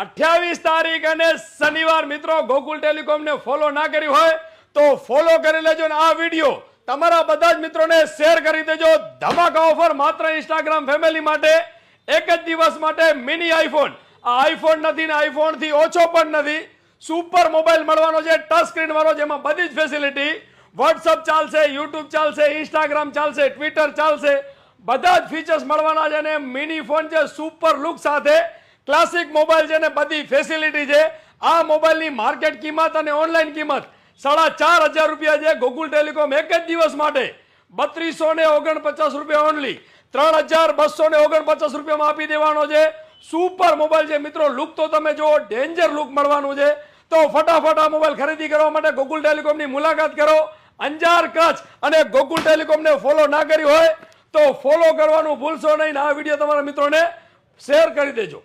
28 તારીખ અને શનિવાર મિત્રો ગોકુલ ટેલિકોમ ને ફોલો ના કર્યું હોય તો ફોલો કરી લેજો અને આ વિડિયો તમારા બધા જ મિત્રોને શેર કરી દેજો। ધમાકા ઓફર માત્ર ઇન્સ્ટાગ્રામ ફેમિલી માટે એક જ દિવસ માટે મિની આઈફોન। આ આઈફોન નથી ને આઈફોન થી ઓછો પણ નથી, સુપર મોબાઈલ મળવાનો છે ટચ સ્ક્રીન વાળો, જેમાં બધી જ ફેસિલિટી, વોટ્સઅપ ચાલશે, યુટ્યુબ ચાલશે, ઇન્સ્ટાગ્રામ ચાલશે, ટ્વિટર ચાલશે, બધા જ ફીચર્સ મળવાના છે। અને મિની ફોન છે સુપર લુક સાથે, ક્લાસિક મોબાઈલ છે ને બધી ફેસિલિટી છે। આ મોબાઈલની માર્કેટ કિંમત અને ઓનલાઈન કિંમત 4,500 રૂપિયા છે। ગોકુલ ટેલિકોમ એક જ દિવસ માટે 3249 રૂપિયા ઓનલી 3,249 રૂપિયામાં આપી દેવાનો છે। સુપર મોબાઈલ છે મિત્રો, લુક તો તમે જો ડેન્જર લુક મળવાનું છે। તો ફટાફટ આ મોબાઈલ ખરીદી કરવા માટે ગોકુલ ટેલિકોમની મુલાકાત કરો, અંજાર કચ્છ। અને ગોકુલ ટેલિકોમને ફોલો ના કર્યું હોય તો ફોલો કરવાનું ભૂલશો નહીં। આ વિડીયો તમારા મિત્રોને શેર કરી દેજો।